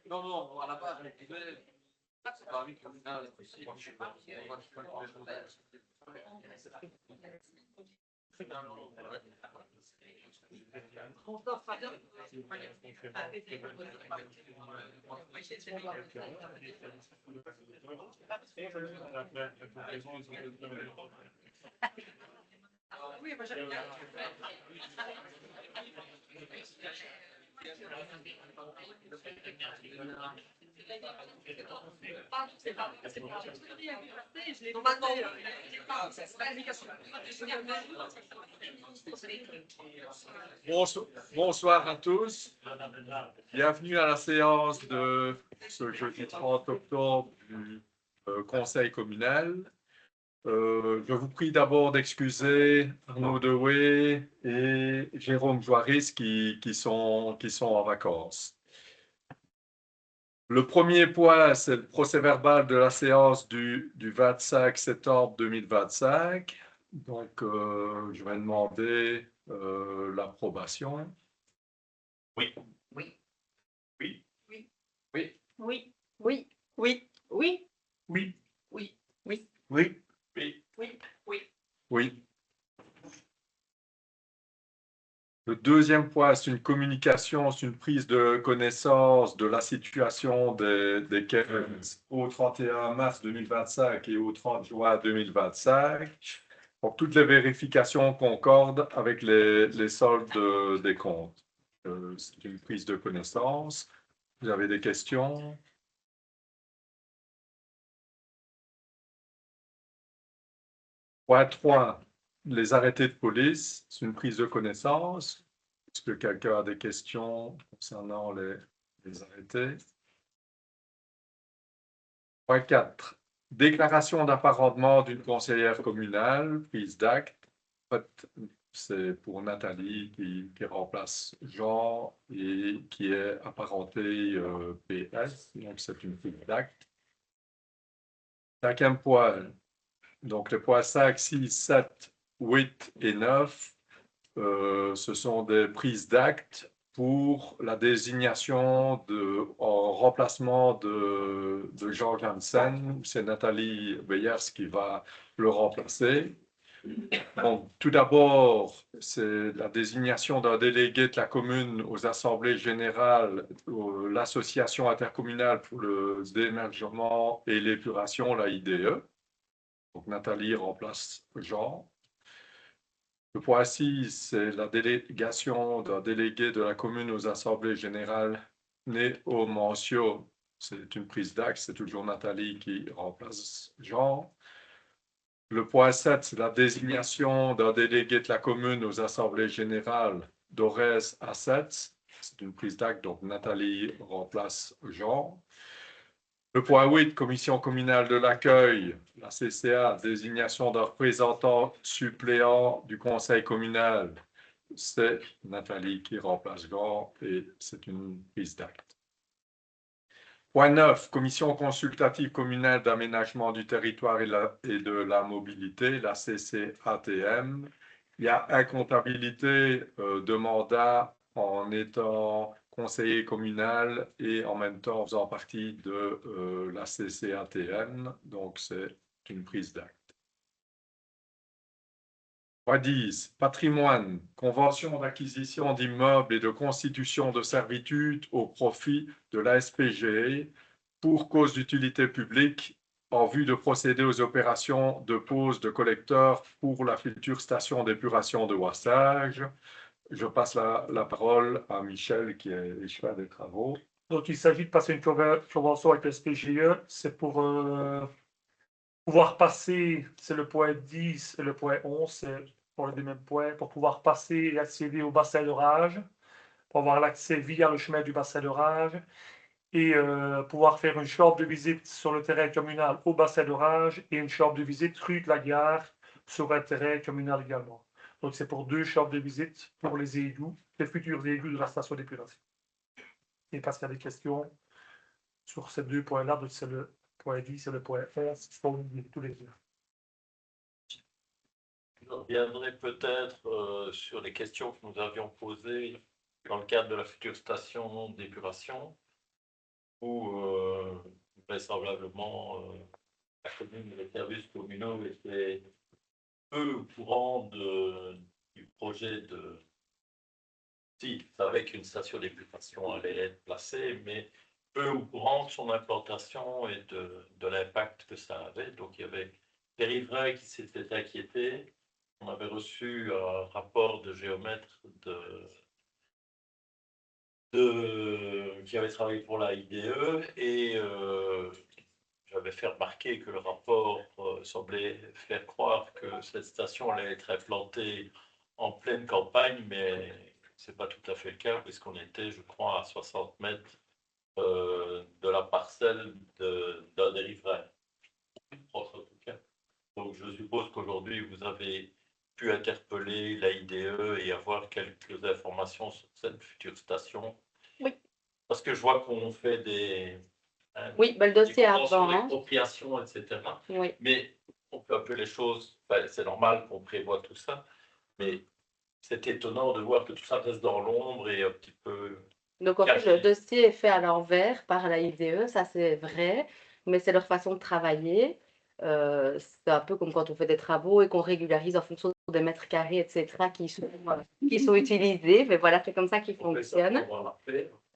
Non, non, à la base, je disais, c'est pas lui qui au final, moi, je suis pas. Oui, moi j'aime bien. Bonsoir à tous. Bienvenue à la séance de ce jeudi 30 octobre du Conseil communal. Je vous prie d'abord d'excuser Arnaud Dewey et Jérôme Joiris qui sont en vacances. Le premier point, c'est le procès-verbal de la séance du 25 septembre 2025. Donc, je vais demander l'approbation. Oui. Oui. Oui. Oui. Oui. Oui. Oui. Oui. Oui. Oui. Oui. Oui. Oui. Oui. Oui. Oui. Le deuxième point, c'est une communication, c'est une prise de connaissance de la situation des caisses au 31 mars 2025 et au 30 juin 2025. Donc, toutes les vérifications concordent avec les soldes des comptes. C'est une prise de connaissance. Vous avez des questions? Point 3, les arrêtés de police, c'est une prise de connaissance. Est-ce que quelqu'un a des questions concernant les arrêtés? Point 4, déclaration d'apparentement d'une conseillère communale, prise d'acte. En fait, c'est pour Nathalie qui remplace Jean et qui est apparentée PS, donc c'est une prise d'acte. Cinquième point, donc les points 5, 6, 7, 8 et 9, ce sont des prises d'actes pour la désignation en remplacement de Jean Janssen. C'est Nathalie Beyers qui va le remplacer. Donc, tout d'abord, c'est la désignation d'un délégué de la commune aux assemblées générales, l'association intercommunale pour le déménagement et l'épuration, la IDE. Donc, Nathalie remplace Jean. Le point 6, c'est la délégation d'un délégué de la commune aux assemblées générales né au Mancio. C'est une prise d'acte, c'est toujours Nathalie qui remplace Jean. Le point 7, c'est la désignation d'un délégué de la commune aux assemblées générales d'Orez à 7. C'est une prise d'acte, donc Nathalie remplace Jean. Le point 8, commission communale de l'accueil, la CCA, désignation d'un représentant suppléant du conseil communal. C'est Nathalie qui remplace Jean et c'est une prise d'acte. Point 9, commission consultative communale d'aménagement du territoire et de la mobilité, la CCATM. Il y a incomptabilité de mandat en étant conseiller communal et en même temps en faisant partie de la CCATM, donc c'est une prise d'acte. Point 10, patrimoine, convention d'acquisition d'immeubles et de constitution de servitudes au profit de l'ASPGE pour cause d'utilité publique en vue de procéder aux opérations de pose de collecteurs pour la future station d'épuration de Wassage. Je passe la parole à Michel qui est le chef des travaux. Donc, il s'agit de passer une convention avec le SPGE. C'est pour pouvoir passer, c'est le point 10 et le point 11, c'est pour les mêmes points, pour pouvoir passer et accéder au bassin d'orage, pour avoir l'accès via le chemin du bassin d'orage et pouvoir faire une chambre de visite sur le terrain communal au bassin d'orage et une chambre de visite rue de la Gare sur un terrain communal également. Donc, c'est pour 2 chambres de visite pour les égouts, les futurs égouts de la station d'épuration. Et parce qu'il y a des questions sur ces deux points-là, donc c'est le point 10 et le point 11, qui sont liés tous les deux. Je reviendrai peut-être sur les questions que nous avions posées dans le cadre de la future station d'épuration, où vraisemblablement la commune et les services communaux étaient peu au courant du projet de... Si, ils savaient qu'une station d'épuration allait être placée, mais peu au courant de son implantation et de l'impact que ça avait. Donc il y avait des riverains qui s'étaient inquiétés. On avait reçu un rapport de géomètre qui avait travaillé pour la IDE et j'avais fait remarquer que le rapport semblait faire croire que cette station allait être implantée en pleine campagne, mais ce n'est pas tout à fait le cas, puisqu'on était, je crois, à 60 mètres de la parcelle d'un des riverains. En tout cas. Donc je suppose qu'aujourd'hui, vous avez pu interpeller la IDE et avoir quelques informations sur cette future station. Oui. Parce que je vois qu'on fait des... Oui, le dossier avant. L'expropriation, etc. Oui. Mais on peut appeler les choses, c'est normal qu'on prévoit tout ça, mais c'est étonnant de voir que tout ça reste dans l'ombre et un petit peu... Donc en fait, le dossier est fait à l'envers par la IDE, ça c'est vrai, mais c'est leur façon de travailler. C'est un peu comme quand on fait des travaux et qu'on régularise en fonction des mètres carrés, etc., qui sont utilisés. Mais voilà, c'est comme ça qu'ils fonctionnent.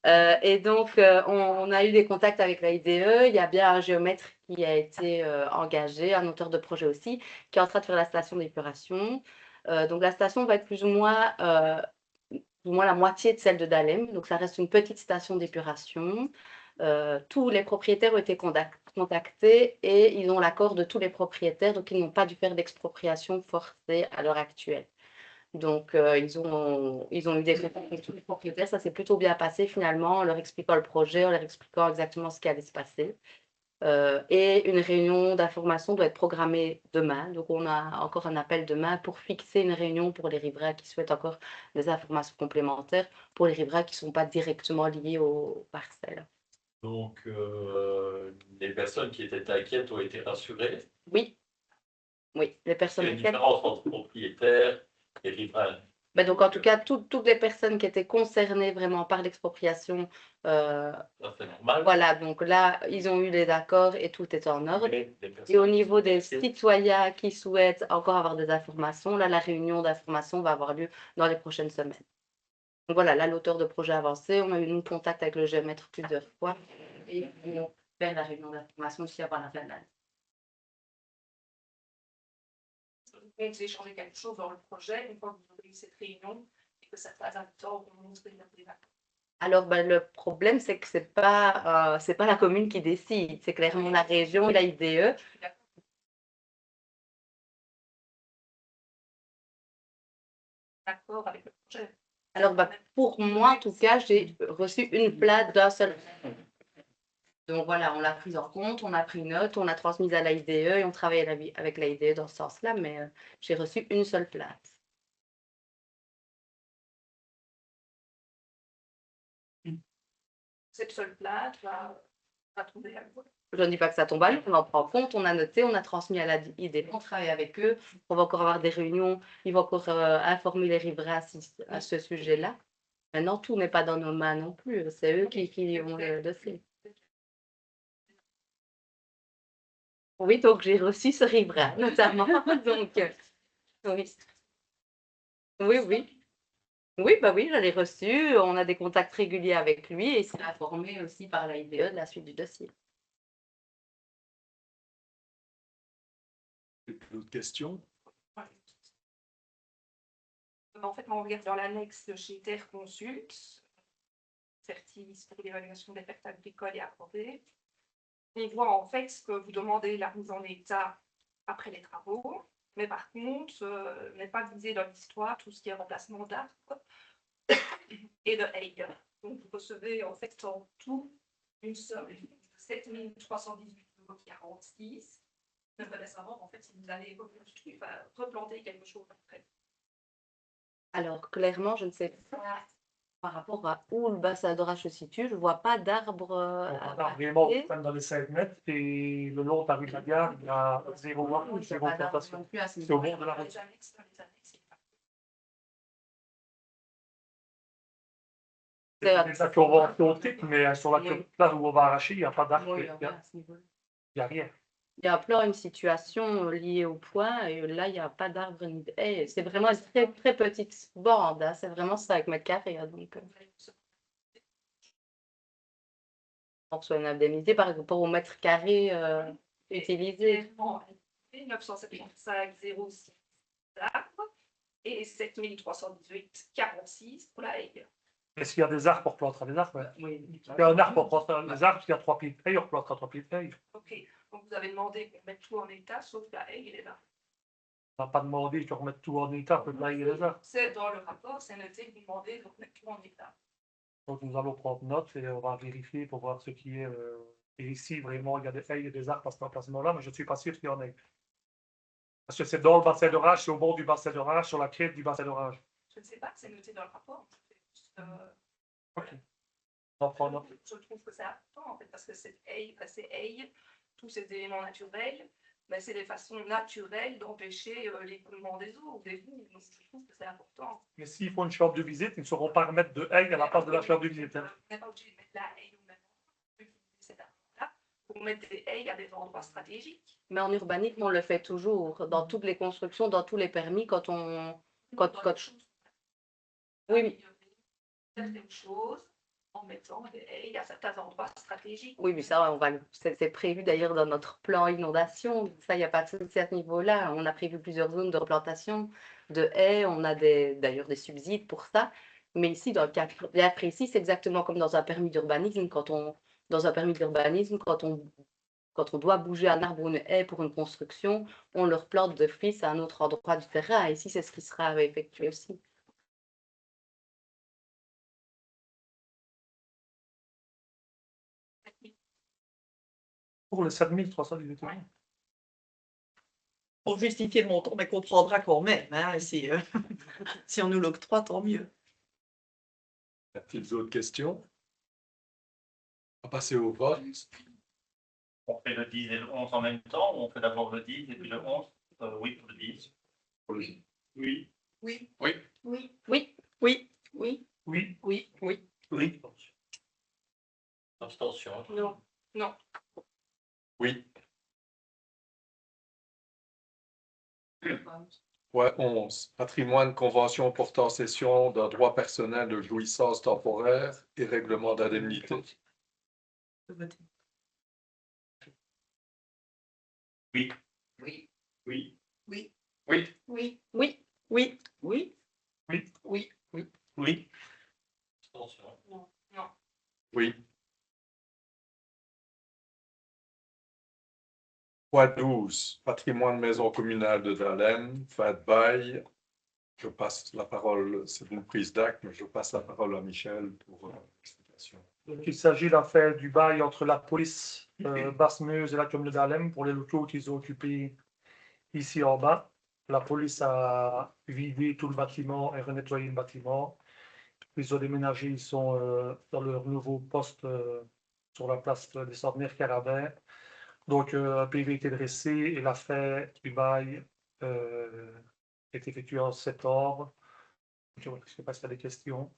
Et donc, on a eu des contacts avec la IDE. Il y a bien un géomètre qui a été engagé, un auteur de projet aussi, qui est en train de faire la station d'épuration. Donc, la station va être plus ou moins la moitié de celle de Dahlem. Donc, ça reste une petite station d'épuration. Tous les propriétaires ont été contactés et ils ont l'accord de tous les propriétaires. Donc, ils n'ont pas dû faire d'expropriation forcée à l'heure actuelle. Donc, ils ont eu des contacts avec tous les propriétaires. Ça s'est plutôt bien passé finalement, en leur expliquant le projet, en leur expliquant exactement ce qui allait se passer. Et une réunion d'information doit être programmée demain. Donc, on a encore un appel demain pour fixer une réunion pour les riverains qui souhaitent encore des informations complémentaires, pour les riverains qui ne sont pas directement liés aux parcelles. Donc, les personnes qui étaient inquiètes ont été rassurées. Oui. Oui, les personnes inquiètes. Il y a une différence entre propriétaires et riverains. Ben donc, en tout cas, toutes les personnes qui étaient concernées vraiment par l'expropriation, c'est normal. Voilà, donc là, ils ont eu les accords et tout est en ordre. Et au niveau des citoyens qui souhaitent encore avoir des informations, là, la réunion d'information va avoir lieu dans les prochaines semaines. Donc voilà, là, l'auteur de projet avancé, on a eu contact avec le géomètre plusieurs fois et ils vont faire la réunion d'information aussi avant la fin de l'année. Vous échanger quelque chose dans le projet une fois que vous aurez eu cette réunion et que ça fasse un temps pour montrer la débat. Alors, ben, le problème, c'est que c'est pas la commune qui décide, c'est clairement la région et la IDE. D'accord avec le projet. Alors, ben, pour moi, en tout cas, j'ai reçu une plainte d'un seul. Donc voilà, on l'a prise en compte, on a pris note, on a transmise à l'AIDE et on travaille avec l'AIDE dans ce sens-là, mais j'ai reçu une seule plainte. Cette seule plainte va tomber à l'eau. Je ne dis pas que ça tombe à l'eau, on en prend compte, on a noté, on a transmis à l'AIDE, on travaille avec eux, on va encore avoir des réunions, ils vont encore informer les riverains à ce sujet-là. Maintenant, tout n'est pas dans nos mains non plus, c'est eux qui ont le dossier. Oui, donc j'ai reçu ce riverain, notamment. Donc, oui. Oui. Oui, bah oui, je l'ai reçu. On a des contacts réguliers avec lui et il sera informé aussi par la IDE de la suite du dossier. D'autres questions? En fait, on regarde dans l'annexe de chez Terre Consult, Certis pour l'évaluation des pertes agricoles et accordées. On voit en fait ce que vous demandez la mise en état après les travaux, mais par contre, n'est pas visé dans l'histoire tout ce qui est remplacement d'arbres et de haies. Donc vous recevez en fait en tout une somme de 7 318,46 €. Je voudrais savoir en fait si vous allez replanter quelque chose après. Alors clairement, je ne sais pas par rapport à où le bassin d'orage se situe, je ne vois pas d'arbres On a vraiment côté. dans les 5 mètres et le long de la rue de la Gare, il y a zéro Non, il n'y a zéro pas d'arbres plantation. non plus à ce C'est au niveau-là. bord de la Dans route. les annexes, il y a pas. C'est C'est des conventions type, mais sur la Oui. là où on va arracher, il n'y a pas d'arbre, Oui, il il n'y y a a, rien à ce niveau-là. il y a rien. Il y a plein une situation liée au point, et là, il n'y a pas d'arbres ni de haies. C'est vraiment une très, très petite bande, hein. C'est vraiment 5 mètres carrés, hein, donc on reçoit une indemnité par rapport au mètre carré utilisé. 975 06 d'arbres et 7318,46 pour la haie. Est-ce qu'il y a des arbres, on replantera des arbres? Ouais. Oui. Il y a un arbre, on replantera des arbres, s'il y a 3 pieds de haie, on replantera 3 pieds de haie. Ok, donc vous avez demandé qu'on mette tout en état, sauf la haie, il est là. On n'a pas demandé qu'on remette tout en état, que là, il y a des arbres. C'est dans le rapport, c'est noté que vous demandez de mettre tout en état. Donc nous allons prendre note et on va vérifier pour voir ce qui est. Et ici, vraiment, il y a des haies et des arbres à cet emplacement-là, mais je ne suis pas sûr qu'il y en ait. Parce que c'est dans le bassin d'orage, c'est au bord du bassin d'orage, sur la crête du bassin d'orage. Je ne sais pas, c'est noté dans le rapport. Ok. On prend note. Je trouve que c'est important, en fait, parce que c'est haie, tous ces éléments naturels, mais c'est des façons naturelles d'empêcher l'écoulement des eaux ou des boues. Donc je trouve que c'est important. Mais s'il faut une chambre de visite, ils ne sauront pas remettre de haie à la place de la chambre de visite. Hein. On n'est pas obligé de mettre la haie au même endroit. Cet arbre-là, pour mettre des haies à des endroits stratégiques. Mais en urbanisme, on le fait toujours, dans toutes les constructions, dans tous les permis, quand on... Dans Quand- les choses, Oui, mais- certaines choses en mettant des haies à certains endroits stratégiques. oui, mais ça, c'est prévu d'ailleurs dans notre plan inondation. Ça, il n'y a pas de souci à ce niveau-là. On a prévu plusieurs zones de replantation de haies. On a d'ailleurs des subsides pour ça. Mais ici, dans le cas bien précis, c'est exactement comme dans un permis d'urbanisme. Dans un permis d'urbanisme, quand on doit bouger un arbre ou une haie pour une construction, on le replante d'office à un autre endroit du terrain. Et ici, c'est ce qui sera effectué aussi. Pour les 7318 euros. Pour justifier le montant, mais qu'on prendra quand même. Hein, si, si on nous l'octroie, tant mieux. Y a-t-il d'autres questions? On va passer au vote. On fait le 10 et le 11 en même temps, ou on fait d'abord le 10 et puis le 11? Oui, pour le 10. Oui. Oui. Oui. Oui. Oui. Oui. Oui. Oui. Oui. Oui. Oui. Abstention. Non, non. Oui. Point 11. Patrimoine, convention portant cession d'un droit personnel de jouissance temporaire et règlement d'indemnité. Oui. Oui. Oui. Oui. Oui. Oui. Oui. Oui. Oui. Oui. Oui. Oui. Oui. Abstention. Non, non. Oui. Point 12. Patrimoine maison communale de Dahlem, fin de bail. Je passe la parole, c'est une prise d'acte, mais je passe la parole à Michel pour l'explication. Donc, il s'agit d'affaire du bail entre la police Basse-Meuse et la commune d'Alem pour les locaux qu'ils ont occupés ici en bas. La police a vidé tout le bâtiment et renettoyé le bâtiment. Ils ont déménagé, ils sont dans leur nouveau poste sur la place des Centenaires Carabin. Donc, un PV a été dressé et l'affaire du bail est effectuée en septembre. Je ne sais pas s'il y a des questions.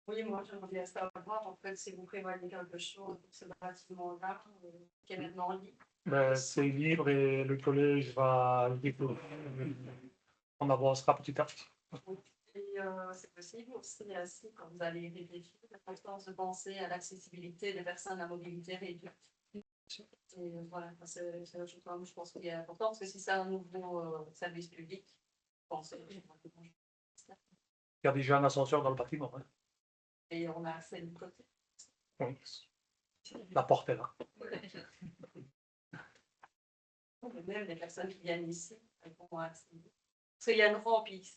Oui, moi j'aimerais bien savoir en fait si vous prévoyez quelque chose pour ce bâtiment-là, qui est maintenant libre. Ben, c'est libre et le collège va le déposer. On avancera petit à petit. Et c'est possible aussi, si quand vous allez réfléchir, l'importance de penser à l'accessibilité des personnes à mobilité réduite. Et voilà, c'est je pense qu'il est important parce que si c'est un nouveau service public, pensez. Il y a déjà un ascenseur dans le bâtiment. Hein. Et on a accès du côté. Oui. La porte est là. Même les personnes qui viennent ici, elles vont accéder. Parce qu'il y a une rampe ici.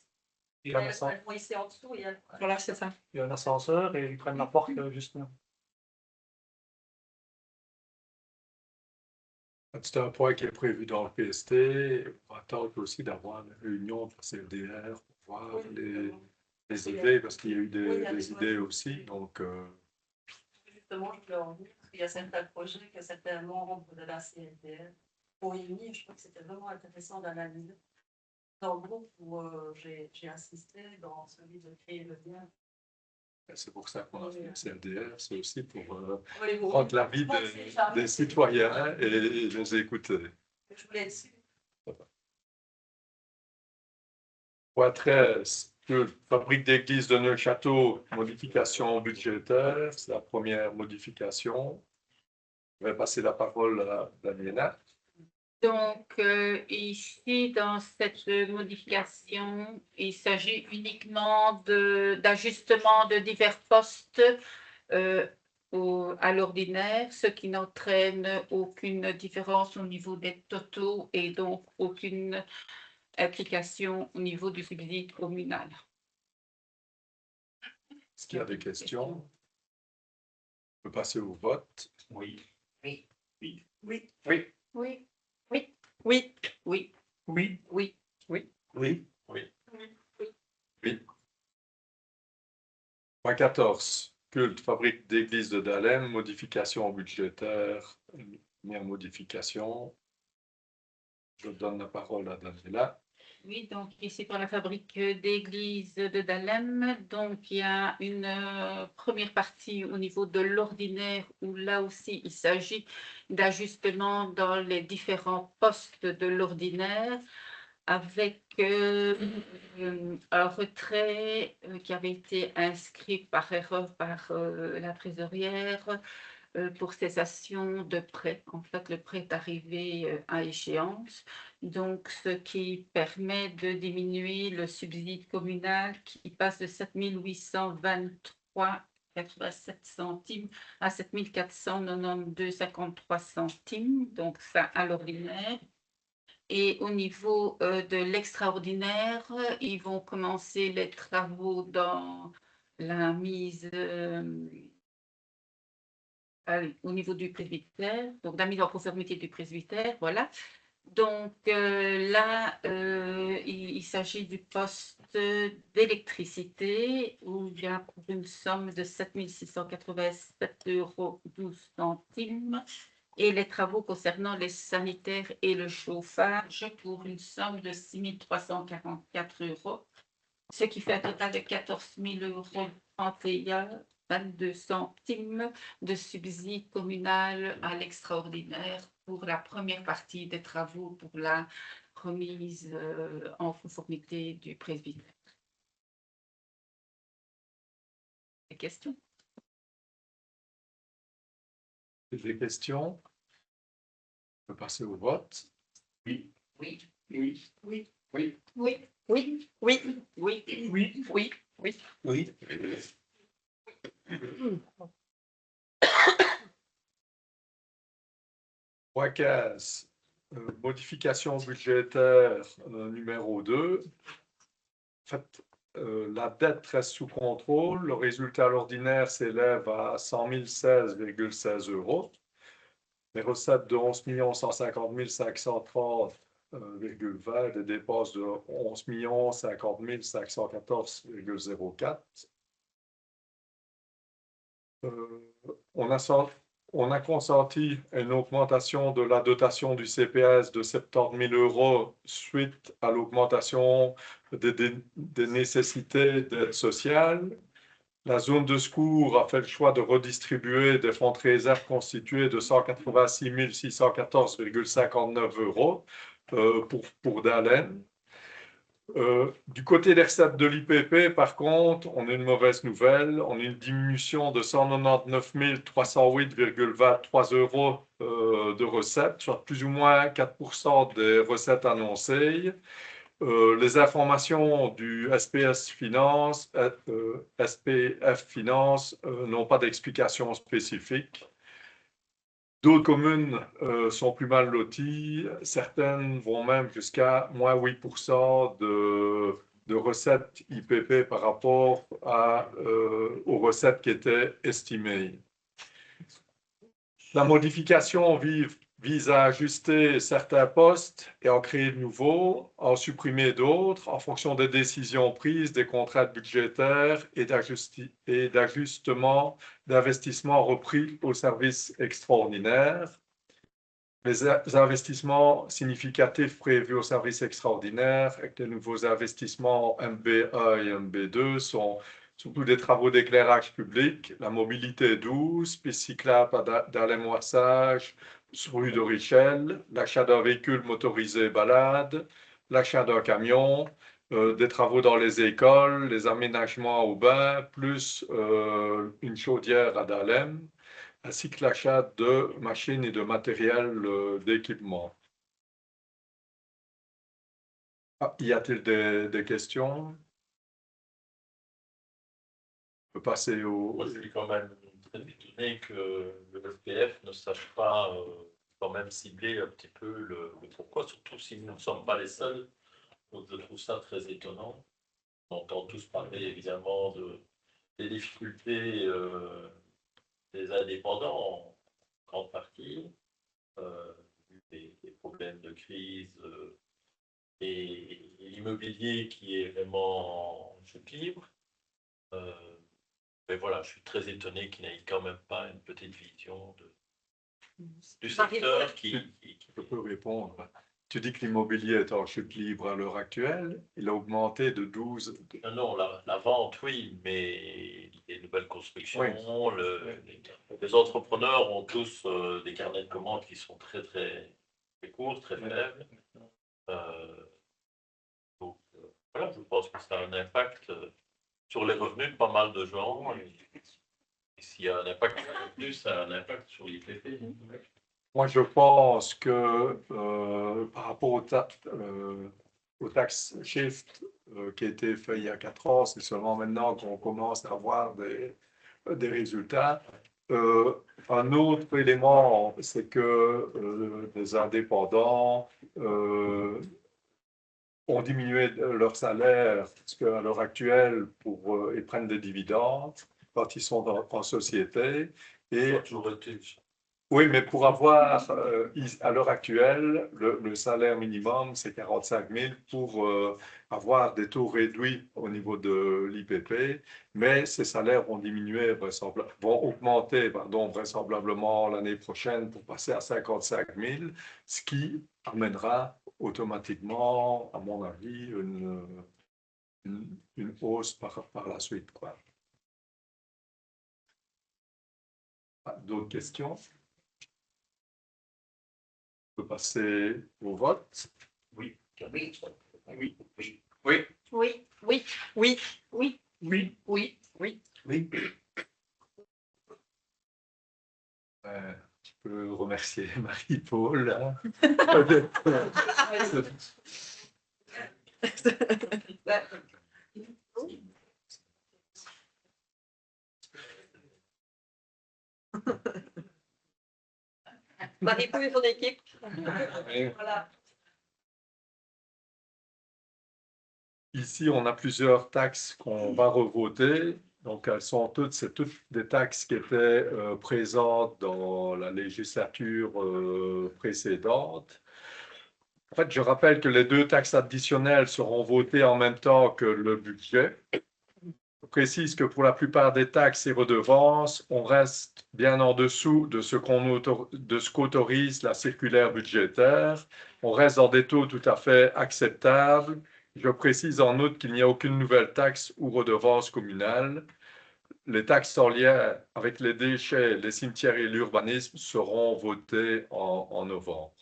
Il y a un ascenseur, Elles vont ici en dessous. Voilà, c'est ça. il y a un ascenseur et ils prennent la porte juste là. C'est un point qui est prévu dans le PST. On va attendre aussi d'avoir une réunion de CLDR pour voir les des idées, parce qu'il y a eu Oui, il y a des des idées aussi. Donc, Justement, je voulais en venir, parce qu'il y a certains projets que certains membres de la CNDR ont émis, je trouve que c'était vraiment intéressant d'analyser. Dans le groupe où j'ai assisté, dans celui de créer le lien. c'est pour ça qu'on a fait le CNDR, c'est aussi pour Oui, oui. prendre l'avis Je pensais jamais des que citoyens et les écouter. Je voulais être sûre. Point 13, fabrique d'église de Neufchâteau, modification budgétaire, c'est la première modification. Je vais passer la parole à Daniela. Donc, ici, dans cette modification, il s'agit uniquement d'ajustement de divers postes à l'ordinaire, ce qui n'entraîne aucune différence au niveau des totaux et donc aucune implication au niveau du subside communal. Est-ce qu'il y a des questions? On peut passer au vote. Oui. Oui. Oui. Oui. Oui. Oui, Oui. oui, Oui. oui, Oui. Oui. Point 14, culte, fabrique d'église de Dahlem, modification budgétaire, première modification. Je donne la parole à Daniela. Oui, donc ici pour la fabrique d'église de Dahlem, donc il y a une première partie au niveau de l'ordinaire où là aussi il s'agit d'ajustements dans les différents postes de l'ordinaire avec un retrait qui avait été inscrit par erreur par la trésorière pour cessation de prêt. En fait, le prêt est arrivé à échéance, donc ce qui permet de diminuer le subside communal qui passe de 7 823,87 centimes à 7 492,53 centimes, donc ça à l'ordinaire. Et au niveau de l'extraordinaire, ils vont commencer les travaux dans la mise au niveau du presbytère, donc la mise en conformité du presbytère, voilà. Donc là, il s'agit du poste d'électricité où il y a pour une somme de 7 687,12 € et les travaux concernant les sanitaires et le chauffage pour une somme de 6 344 €, ce qui fait un total de 14 031,22 centimes de subside communal à l'extraordinaire pour la première partie des travaux pour la remise en conformité du presbytère. Des questions? Des questions? On peut passer au vote. Oui. Oui. Oui. Oui. Oui. Oui, Oui. Oui. oui, Oui. oui, Oui. Oui. Point 15, modification budgétaire numéro 2. En fait, la dette reste sous contrôle. Le résultat à l'ordinaire s'élève à 100 016,16 €. Les recettes de 11 150 530,20 et des dépenses de 11 50 514,04. On a consenti une augmentation de la dotation du CPS de 70 000 € suite à l'augmentation des nécessités d'aide sociale. La zone de secours a fait le choix de redistribuer des fonds de réserve constitués de 186 614,59 € pour Dahlem. Du côté des recettes de l'IPP, par contre, on a une mauvaise nouvelle. On a une diminution de 199 308,23 € de recettes, soit plus ou moins 4% des recettes annoncées. Les informations du SPF Finance n'ont pas d'explication spécifique. D'autres communes sont plus mal loties. Certaines vont même jusqu'à moins 8% de recettes IPP par rapport aux recettes qui étaient estimées. La modification vise à ajuster certains postes et en créer de nouveaux, en supprimer d'autres en fonction des décisions prises, des contraintes budgétaires et d'ajustements d'investissements repris au service extraordinaire. Les investissements significatifs prévus au service extraordinaire avec les nouveaux investissements MB1 et MB2 sont surtout des travaux d'éclairage public, la mobilité douce, piste cyclable d'Alem-Moissage, rue de Richel, l'achat d'un véhicule motorisé balade, l'achat d'un camion, des travaux dans les écoles, les aménagements au bain, plus une chaudière à Dahlem, ainsi que l'achat de machines et de matériel d'équipement. Y a-t-il des questions? On peut passer au... Moi, je suis quand même très étonné que le SPF ne sache pas quand même cibler un petit peu le pourquoi, surtout si nous ne sommes pas les seuls. Donc, je trouve ça très étonnant. On entend tous parler évidemment des difficultés des indépendants en grande partie, des problèmes de crise et l'immobilier qui est vraiment en chute libre. Mais voilà, je suis très étonné qu'il n'ait quand même pas une petite vision du secteur qui... Je peux répondre. Tu dis que l'immobilier est en chute libre à l'heure actuelle. Il a augmenté de 12... Non, la vente, oui, mais les nouvelles constructions, Oui. les entrepreneurs ont tous des carnets de commandes qui sont très, très, très courts, très faibles. Donc, voilà, je pense que ça a un impact sur les revenus de pas mal de gens. Et s'il y a un impact sur les revenus, ça a un impact sur l'IPP. Moi, je pense que par rapport au tax shift qui a été fait il y a 4 ans, c'est seulement maintenant qu'on commence à avoir des résultats. Un autre élément, c'est que des indépendants ont diminué leur salaire parce qu'à l'heure actuelle, ils prennent des dividendes quand ils sont en société. Et oui, mais pour avoir, à l'heure actuelle, le salaire minimum, c'est 45 000 pour avoir des taux réduits au niveau de l'IPP, mais ces salaires vont diminuer, vont augmenter, vraisemblablement l'année prochaine pour passer à 55 000, ce qui amènera automatiquement, à mon avis, une hausse par la suite, quoi. D'autres questions? On peut passer au vote. Oui. Oui. Oui. Oui. Oui. Oui. Oui. Oui. Oui. Oui. Oui. Oui. Je peux remercier Marie-Paul. Hein. Marie-Paul et son équipe. Voilà. Ici, on a plusieurs taxes qu'on va revoter. Donc, c'est toutes des taxes qui étaient présentes dans la législature précédente. En fait, je rappelle que les 2 taxes additionnelles seront votées en même temps que le budget. Je précise que pour la plupart des taxes et redevances, on reste bien en dessous de ce qu'autorise la circulaire budgétaire. On reste dans des taux tout à fait acceptables. Je précise en outre qu'il n'y a aucune nouvelle taxe ou redevance communale. Les taxes en lien avec les déchets, les cimetières et l'urbanisme seront votées en novembre.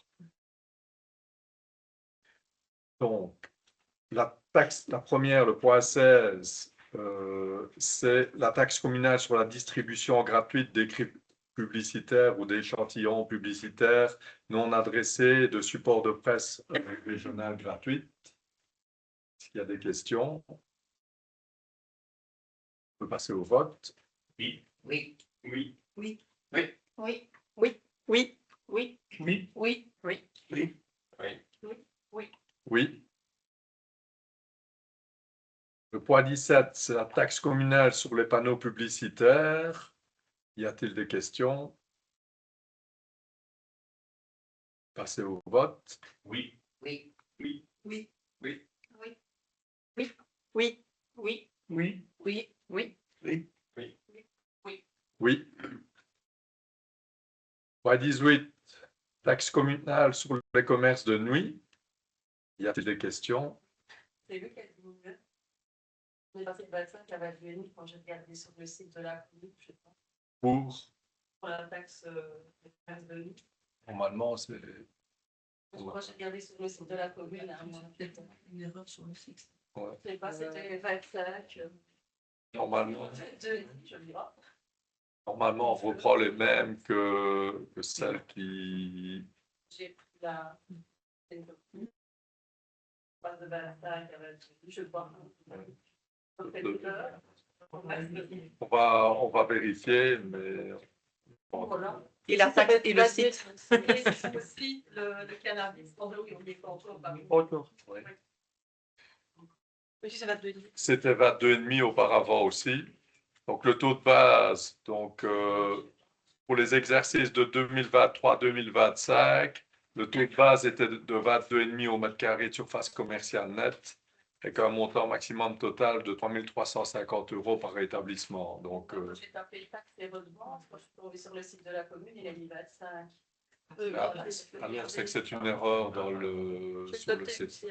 Donc, la première, le point 16, c'est la taxe communale sur la distribution gratuite d'écrits publicitaires ou d'échantillons publicitaires non adressés de supports de presse régionale gratuite. S'il y a des questions, on peut passer au vote. Oui. Oui. Oui. Oui. Oui. Oui. Oui. Oui. Oui. Oui. Oui. Oui. Oui. Oui. Oui. Le point 17, c'est la taxe communale sur les panneaux publicitaires. Y a-t-il des questions? passer au vote. Oui. Oui. Oui. Oui. Oui. Oui. Oui. Oui. Oui. Oui. Oui. Oui. Point 18, taxe communale sur les commerces de nuit. Y a-t-il des questions? C'est lui qui a dit mieux. On est passé de 25 à 22,5 quand j'ai regardé sur le site de la commune, je sais pas, pour la taxe des commerces de nuit. Normalement, c'est... Moi, j'ai regardé sur le site de la commune, à moi. Une erreur sur le site. Ouais. Je sais pas, c'était 25. Normalement, 22,5, je me dis, oh, on reprend les mêmes que celles qui... j'ai pris la. On passe de 25 à 22, je sais pas. On fait tout l'heure. On va vérifier, mais... Voilà. Et la taxe et le site. Et aussi le cannabis. Oh, oui, on est pas encore parmi. Encore. Oui, ça va devenir. C'était 22,5 auparavant aussi. Donc le taux de base, donc, pour les exercices de 2023-2025, le taux de base était de 22,5 au mètre carré de surface commerciale nette, avec un montant maximum total de 3 350 € par établissement. Donc, J'ai tapé taxe et redevance. Quand je suis tombée sur le site de la commune, il a mis 25. alors c'est que c'est une erreur sur le site.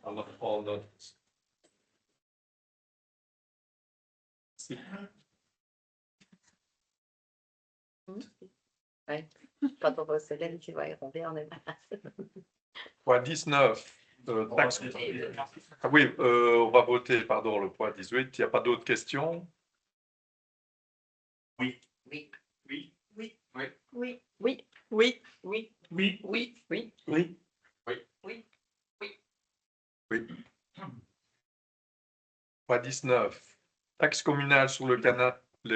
On note. Quand on voit Célène qui va y tomber, on est Point 19. Taxe... Ah oui, on va voter, pardon, le point 18. Il n'y a pas d'autres questions? Oui. Oui. Oui. Oui. Oui. Oui. Oui, Oui. Oui. Oui. Oui. oui. Oui. Oui. Oui. Point 19. Taxe communale sur le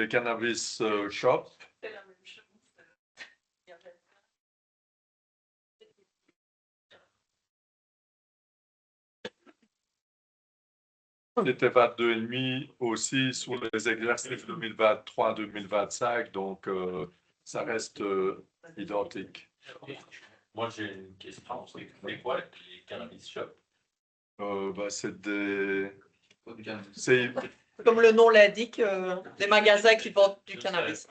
cannabis shop. C'est la même chose. Il y avait- C'était 22,5 aussi sur les exercices 2023-2025, donc ça reste identique. Moi, j'ai une question. C'est quoi les cannabis shops? C'est des... C'est... Comme le nom l'indique, des magasins qui vendent du cannabis.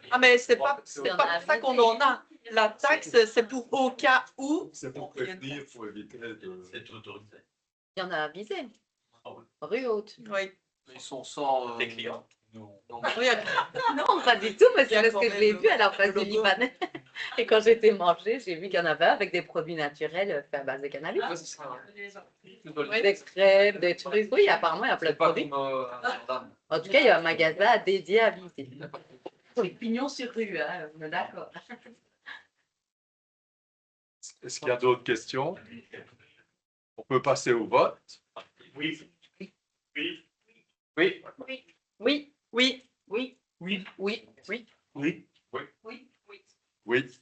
Ah, mais c'est pas pour ça qu'on en a. La taxe, c'est pour au cas où. C'est pour prévenir, pour éviter de... C'est autorisé. Il y en a à Bizet, Ah oui. rue Haute. Oui. Ils sont sans. Les clients. Oui, Non, pas du tout, mais Il y c'est a parce quand que je même l'ai vu à la place le du logo. Libanais. Et quand j'étais manger, j'ai vu qu'il y en avait avec des produits naturels faits à base de cannabis. Des crèmes, des trucs. Oui, apparemment, il y a plein de produits. En tout cas, il y a un magasin dédié à visiter. C'est pignon sur rue, hein, on est d'accord. Est-ce qu'il y a d'autres questions? On peut passer au vote. Oui. Oui. Oui. Oui, Oui. Oui. oui, oui, oui. Oui. Oui. Oui. Oui.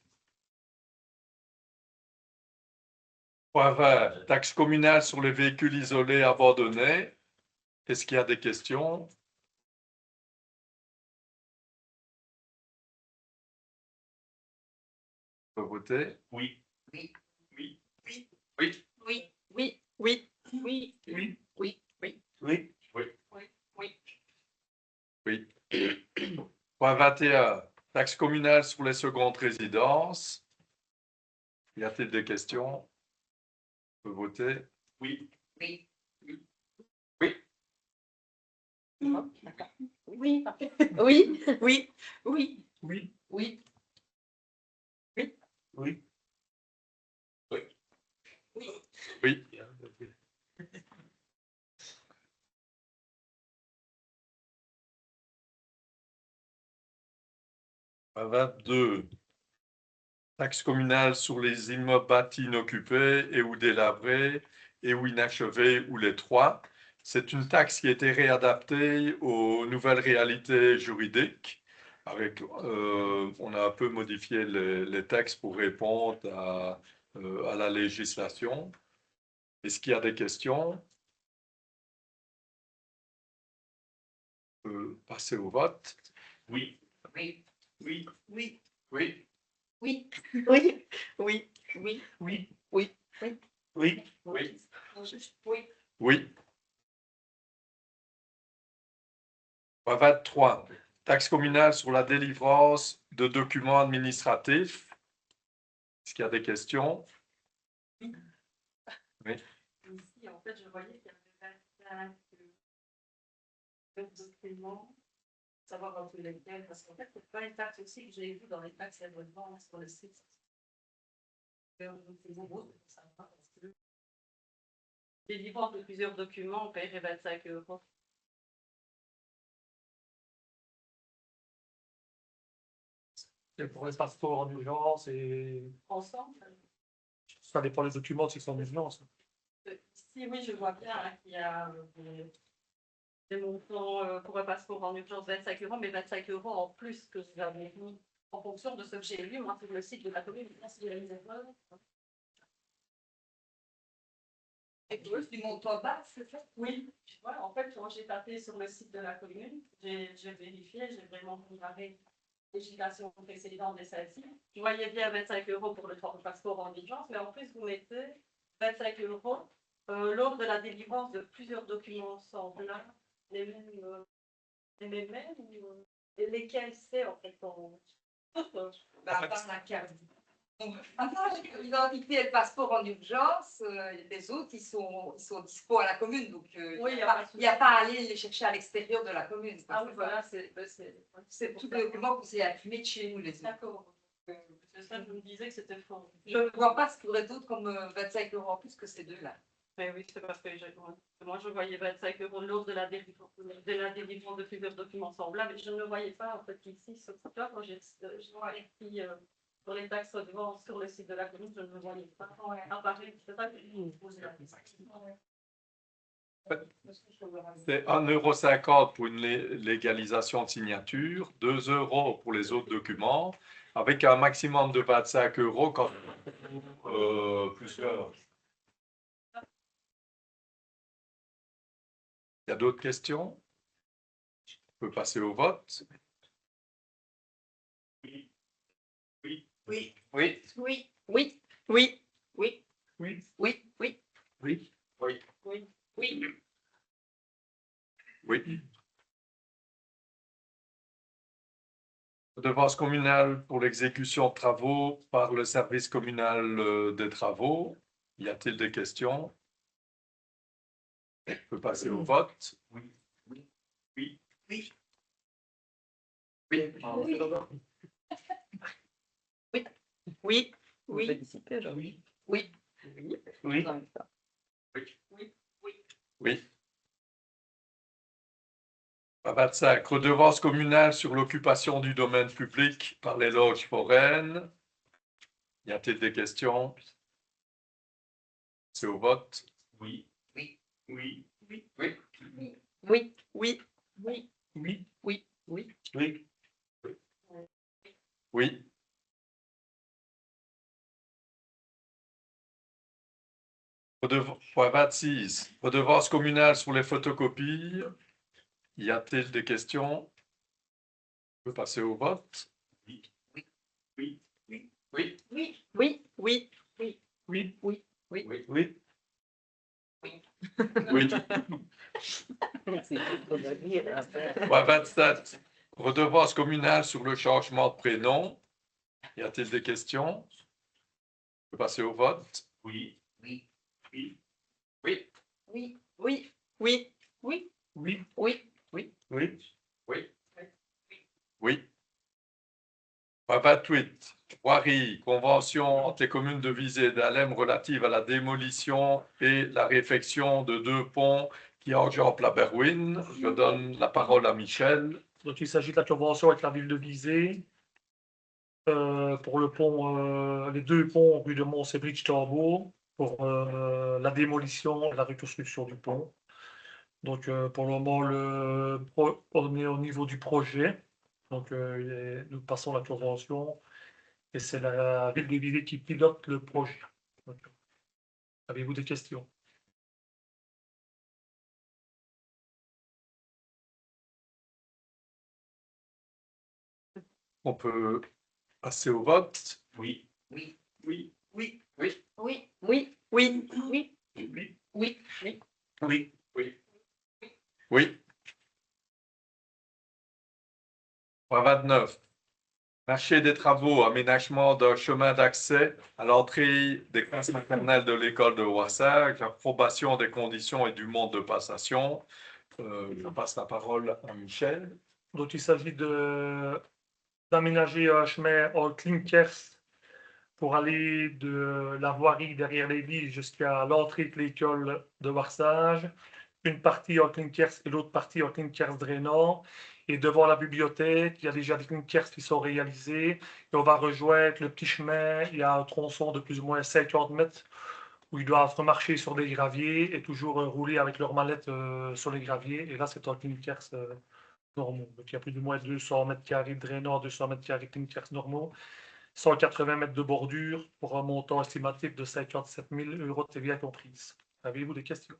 Point 20. Taxe communale sur les véhicules isolés abandonnés. Est-ce qu'il y a des questions? On peut voter. Oui. Oui. Oui. Oui. Oui. Oui, oui, Oui. oui, Oui. oui, oui. Oui. Oui. Oui. Point 21. Taxe communale sur les secondes résidences. Y a-t-il des questions? On peut voter. Oui. Oui. Oui, oui, oui, Oui. oui, Oui. oui. Oui. Oui. Point 22. Taxe communale sur les immeubles bâtis inoccupés et ou délabrés et ou inachevés ou les trois. C'est une taxe qui a été réadaptée aux nouvelles réalités juridiques. On a un peu modifié les textes pour répondre à la législation. Est-ce qu'il y a des questions? On peut passer au vote. Oui. Oui. Oui. Oui. Oui. Oui. Oui. Oui. Oui. Oui. Oui. Oui. Oui. Oui. Oui. Point 23. Taxe communale sur la délivrance de documents administratifs. Est-ce qu'il y a des questions? Oui. Ici, en fait, je voyais qu'il y avait 25 documents, savoir un peu lesquels, parce qu'en fait, c'est pas une taxe aussi que j'ai vu dans les taxes et abonnements sur le site. C'est beau, ça va, parce que délivrance de plusieurs documents, on paierait 25 €. C'est pour les passeports en urgence et Ensemble, ça dépend des documents s'ils sont en urgence. ici, oui, je vois bien hein, qu'il y a des montants pour un passeport en urgence 25 €, mais 25 € en plus que vous avez mis en fonction de ce que j'ai lu, moi, sur le site de la commune. S'il y a une erreur. Et plus du montant bas, c'est ça? Oui. Ouais, en fait, quand j'ai tapé sur le site de la commune, j'ai vérifié, j'ai vraiment comparé les législations précédentes et celle-ci. Je voyais bien 25 € pour le passeport en urgence, mais en plus, vous mettez 25 € lors de la délivrance de plusieurs documents semblables, les mêmes, et lesquels c'est en fait à part la carte. Donc, l'identité et le passeport en urgence, les autres, ils sont dispo à la commune. Donc, oui, il n'y a pas à aller les chercher à l'extérieur de la commune. Ah oui, voilà, c'est tout le document que vous avez imprimé de chez nous, les autres. D'accord. C'est ça, je me disais que c'était fort. Je ne vois pas ce qu'il y aurait d'autre comme 25 € en plus que ces deux-là. Mais oui, c'est parce que moi, je voyais 25 € lors de la délivrance de plusieurs documents semblables. Et je ne voyais pas, en fait, ici, sur ce cas, quand j'ai écrit pour les taxes redevances sur le site de la commune, je ne le voyais pas apparaître. C'est ça que je me posais la question. C'est 1,50 € pour une légalisation de signature, 2 € pour les autres documents, avec un maximum de 25 € quand plusieurs. Il y a d'autres questions? On peut passer au vote. Oui. Oui. Oui. Oui. Oui. Oui. Oui. Oui. Oui. Oui. Oui. Oui. Oui. Oui. Oui. Redevance communale pour l'exécution de travaux par le service communal des travaux. Y a-t-il des questions? On peut passer au vote. Oui. Oui. Oui. Oui. Oui. Oui. Oui. Oui. Oui. Oui. Oui. 25. Redevance communale sur l'occupation du domaine public par les loges foraines. Y a-t-il des questions? C'est au vote. Oui. Oui. Oui. Oui. Oui. Oui. Oui. Oui. Oui. Oui. Oui. Oui. Point 26. Redevance communale sur les photocopies. Y a-t-il des questions? On peut passer au vote. Oui. Oui. Oui. Oui. Oui. Oui. Oui. Oui. Oui. Oui. Oui. Point 27. Redevance communale sur le changement de prénom. Y a-t-il des questions? On peut passer au vote. Oui. Oui. Oui. Oui. Oui. Oui. Oui. Oui. Oui. Oui. Oui. Oui. Oui. Point 28. Voirie, convention entre les communes de Visé et d'Alem relative à la démolition et la réfection de 2 ponts qui enjambent la Berwyn. Je donne la parole à Michel. Donc, il s'agit de la convention avec la ville de Visé pour le pont, les deux ponts rue de Mons et Bridge-Torbeau pour la démolition et la reconstruction du pont. Donc, pour le moment, on est au niveau du projet. Donc, nous passons la convention et c'est la ville de Visé qui pilote le projet. Donc, avez-vous des questions? On peut Passer au vote. Oui. Oui. Oui. Oui. Oui. Oui. Oui. Oui. Oui. Oui. Oui. Oui. Point 29. Marché des travaux, aménagement d'un chemin d'accès à l'entrée des classes maternelles de l'école de Ouassag, approbation des conditions et du mode de passation. Je passe la parole à Michel. Donc, il s'agit d'aménager un chemin en clinkers pour aller de la voirie derrière l'église jusqu'à l'entrée de l'école de Varsage. Une partie en clinkers et l'autre partie en clinkers drainant. Et devant la bibliothèque, il y a déjà des clinkers qui sont réalisés. Et on va rejoindre le petit chemin. Il y a un tronçon de plus ou moins 50 mètres où ils doivent marcher sur des graviers et toujours rouler avec leurs mallettes sur les graviers. Et là, c'est en clinkers normaux. Donc, il y a plus ou moins 200 mètres carrés de drainant, 200 mètres carrés de clinkers normaux, 180 mètres de bordure pour un montant estimatif de 57 000 € de TVA comprise. Avez-vous des questions?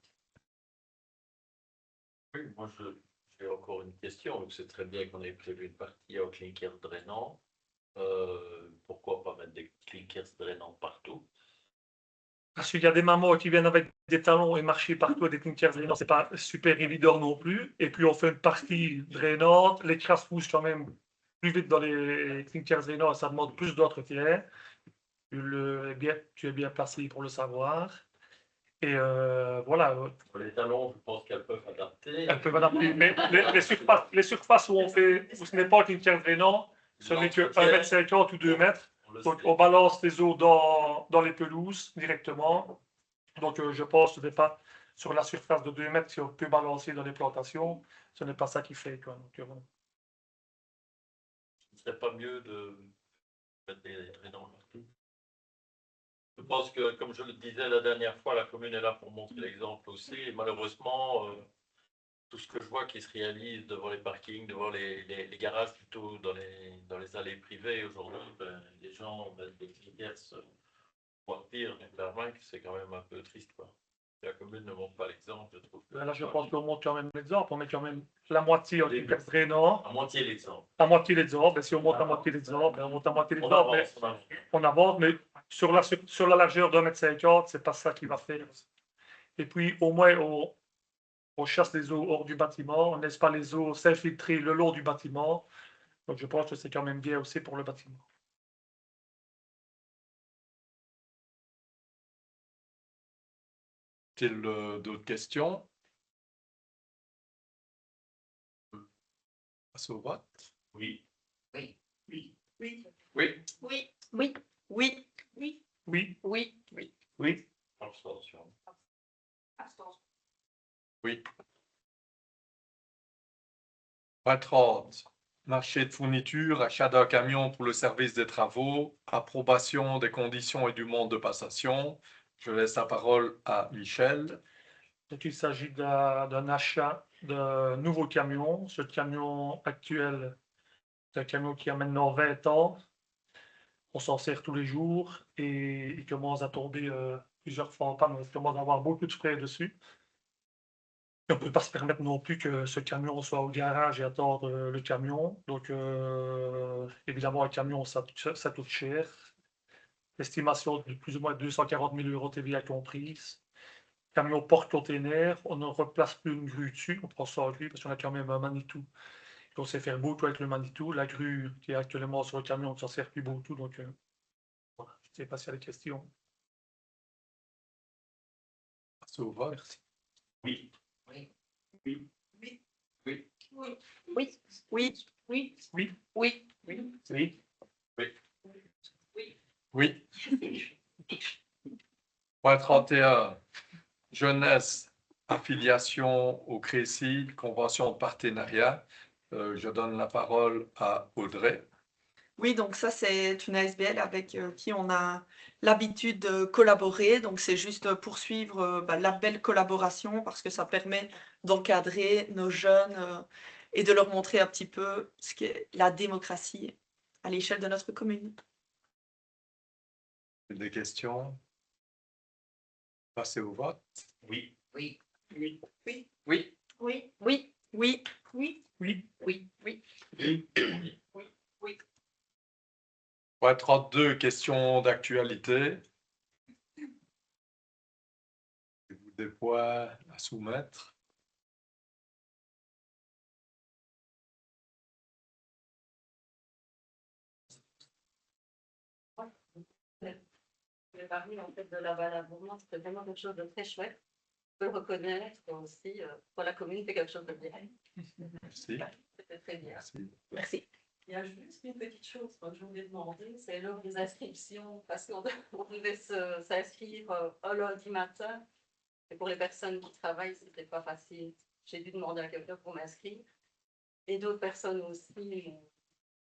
Oui, moi j'ai encore une question. Donc, c'est très bien qu'on ait prévu une partie en clinkers drainant. Pourquoi pas mettre des clinkers drainants partout? Parce qu'il y a des mamans qui viennent avec des talons et marcher partout avec des clinkers drainants, c'est pas super évident non plus. Et puis on fait une partie drainante, les crasses poussent quand même plus vite dans les clinkers drainants, ça demande plus d'entretien. Tu es bien placé pour le savoir. Et voilà, Pour les talons, je pense qu'elles peuvent adapter. elles peuvent adapter. Mais les surfaces où ce n'est pas un clinker drainant, ce n'est que 1,50 m ou 2 mètres. Donc on balance les eaux dans les pelouses directement. Donc je pense que ce n'est pas sur la surface de 2 mètres si on peut balancer dans les plantations. Ce n'est pas ça qui fait, quoi. Donc, voilà. Ce ne serait pas mieux de mettre des drainants partout? Je pense que, comme je le disais la dernière fois, la commune est là pour montrer l'exemple aussi. Et malheureusement, tout ce que je vois qui se réalise devant les parkings, devant les garages, plutôt dans les allées privées aujourd'hui, les gens mettent des clinkers, voire pire, clairement, c'est quand même un peu triste, quoi. La commune ne montre pas l'exemple, je trouve. Là, je pense qu'on montre quand même l'exemple. On met quand même la moitié en clinker drainant. À moitié l'exemple. À moitié l'exemple. Et si on monte à moitié l'exemple, on monte à moitié On l'exemple. avance, on avance. On avance, mais sur la largeur d'1,50 m, c'est pas ça qui va faire. Et puis, au moins, on chasse les eaux hors du bâtiment, on ne laisse pas les eaux s'infiltrer le long du bâtiment. Donc, je pense que c'est quand même bien aussi pour le bâtiment. T-il d'autres questions? Passe au vote. Oui. Oui. Oui. Oui. Oui. Oui. Oui. Oui. Oui. Oui. Oui. Oui. Abstention. Abstention. Oui. Point 30. Marché de fourniture, achat d'un camion pour le service des travaux, approbation des conditions et du mode de passation. Je laisse la parole à Michel. Donc, il s'agit d'un achat d'un nouveau camion. Ce camion actuel, c'est un camion qui a maintenant 20 ans. On s'en sert tous les jours et il commence à tomber plusieurs fois en panne. Il commence à avoir beaucoup de frais dessus. On ne peut pas se permettre non plus que ce camion soit au garage et attendre le camion. Donc, évidemment, un camion, ça coûte cher. Estimation de plus ou moins 240 000 € TVA comprise. Camion porte-container, on ne replace plus une grue dessus, on prend ça en grue parce qu'on a quand même un Manitou. On sait faire beaucoup avec le Manitou. La grue qui est actuellement sur le camion, on ne s'en sert plus beaucoup. Donc, voilà, je ne sais pas s'il y a des questions. Passe au vote. Merci. Oui. Oui. Oui. Oui. Oui. Oui. Oui. Oui. Oui. Oui. Oui. Oui. Oui. Oui. Point 31. Jeunesse, affiliation au CRECI, convention de partenariat. Je donne la parole à Audrey. Oui, donc ça, c'est une ASBL avec qui on a l'habitude de collaborer. Donc, c'est juste poursuivre la belle collaboration parce que ça permet d'encadrer nos jeunes et de leur montrer un petit peu ce qu'est la démocratie à l'échelle de notre commune. Des questions? Passez au vote. Oui. Oui. Oui. Oui. Oui. Oui. Oui. Oui. Oui. Oui. Oui. Oui. Point 32, questions d'actualité. Avez-vous des points à soumettre? Le parmi en fait de la Balabourma, c'était vraiment quelque chose de très chouette. On peut le reconnaître aussi pour la commune, c'est quelque chose de bien. Merci. C'était très bien. Merci. Merci. Il y a juste une petite chose que je voulais demander, c'est l'heure des inscriptions, parce qu'on devait s'inscrire un lundi matin. Et pour les personnes qui travaillent, c'était pas facile. J'ai dû demander à quelqu'un pour m'inscrire. Et d'autres personnes aussi ont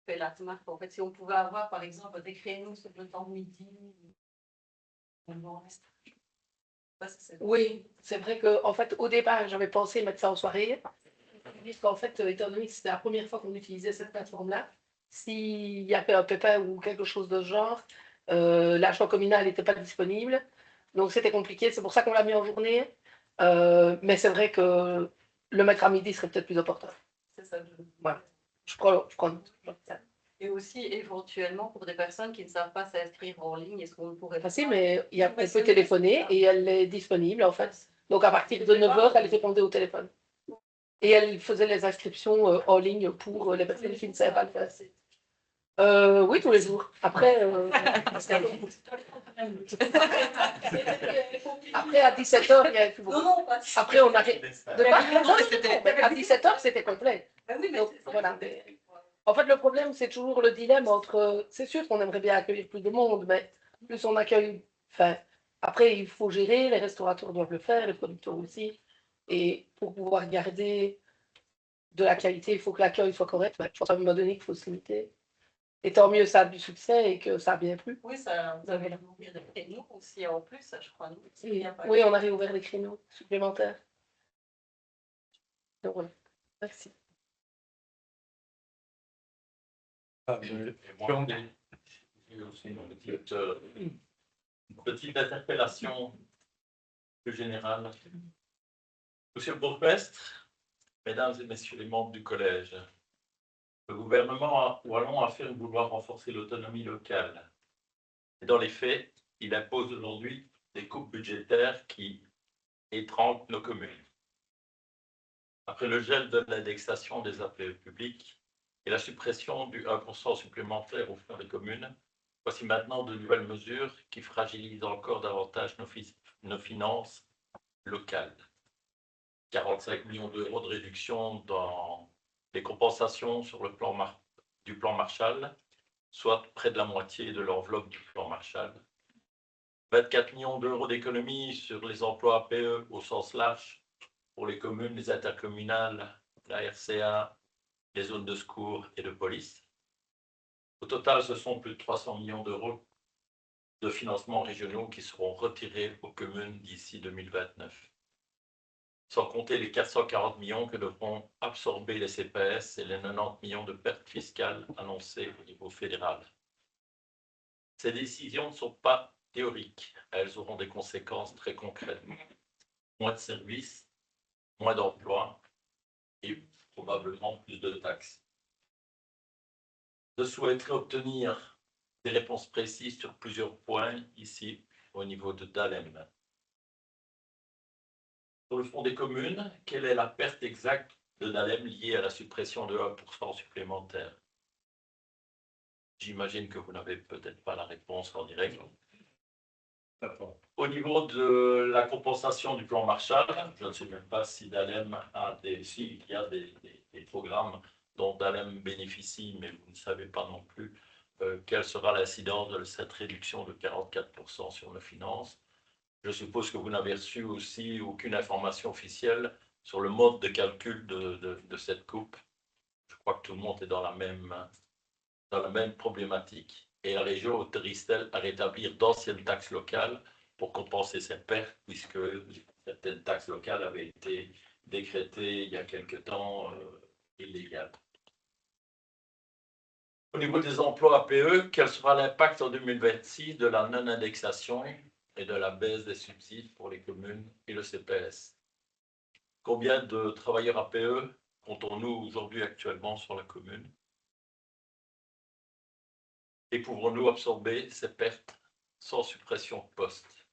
fait la remarque. En fait, si on pouvait avoir, par exemple, des créneaux sur le temps de midi. Oui, c'est vrai qu'en fait, au départ, j'avais pensé mettre ça en soirée. Puisqu'en fait, étant donné que c'était la première fois qu'on utilisait cette plateforme-là, s'il y avait un pépin ou quelque chose de ce genre, l'argent communal n'était pas disponible. Donc, c'était compliqué. C'est pour ça qu'on l'a mis en journée. Mais c'est vrai que le mettre à midi serait peut-être plus opportun. C'est ça. Voilà. Je prends note. Et aussi, éventuellement, pour des personnes qui ne savent pas s'inscrire en ligne, est-ce qu'on pourrait... Facile, mais on peut téléphoner et elle est disponible, en fait. Donc, à partir de 9h, elle répondait au téléphone. Et elle faisait les inscriptions en ligne pour les personnes qui ne savaient pas le faire. Oui, tous les jours. Après, après à 17h, il y avait plus beaucoup. Non, pas Après, on arrive. À 17h, c'était complet. oui, mais Donc, voilà. En fait, le problème, c'est toujours le dilemme entre. C'est sûr qu'on aimerait bien accueillir plus de monde, mais plus on accueille. Enfin, après, il faut gérer, les restaurateurs doivent le faire, les producteurs aussi. Et pour pouvoir garder de la qualité, il faut que l'accueil soit correct. Je pense à un moment donné qu'il faut se limiter. Et tant mieux, ça a du succès et que ça a bien plu. Oui, ça, vous avez ouvert des créneaux aussi en plus, ça, je crois. Oui, on a réouvert des créneaux supplémentaires. Donc voilà, merci. Et moi, j'ai aussi une petite interpellation plus générale. Monsieur le bourgmestre, mesdames et messieurs les membres du collège, le gouvernement wallon affirme vouloir renforcer l'autonomie locale. Et dans les faits, il impose aujourd'hui des coupes budgétaires qui étranglent nos communes. Après le gel de l'indexation des APE publics et la suppression du 1% supplémentaire au fond des communes, voici maintenant de nouvelles mesures qui fragilisent encore davantage nos finances locales. 45 millions d'euros de réduction dans les compensations sur le plan du plan Marshall, soit près de la moitié de l'enveloppe du plan Marshall. 24 millions d'euros d'économies sur les emplois APE au sens large pour les communes, les intercommunales, la RCA, les zones de secours et de police. Au total, ce sont plus de 300 millions d'euros de financements régionaux qui seront retirés aux communes d'ici 2029. Sans compter les 440 millions que devront absorber les CPS et les 90 millions de pertes fiscales annoncées au niveau fédéral. Ces décisions ne sont pas théoriques, elles auront des conséquences très concrètes. Moins de services, moins d'emplois et probablement plus de taxes. Je souhaiterais obtenir des réponses précises sur plusieurs points ici au niveau de DALEM. Sur le front des communes, quelle est la perte exacte de DALEM liée à la suppression de 1% supplémentaire? J'imagine que vous n'avez peut-être pas la réponse en direct. Au niveau de la compensation du plan Marshall, je ne sais même pas si DALEM a s'il y a des programmes dont DALEM bénéficie, mais vous ne savez pas non plus quelle sera l'incidence de cette réduction de 44% sur nos finances. Je suppose que vous n'avez reçu aussi aucune information officielle sur le mode de calcul de cette coupe. Je crois que tout le monde est dans la même problématique. Et la région autorise-t-elle à rétablir d'anciennes taxes locales pour compenser ces pertes, puisque certaines taxes locales avaient été décrétées il y a quelque temps illégales. Au niveau des emplois APE, quel sera l'impact en 2026 de la non-indexation et de la baisse des subsides pour les communes et le CPS? Combien de travailleurs APE comptons-nous aujourd'hui actuellement sur la commune? Et pouvons-nous absorber ces pertes sans suppression de postes?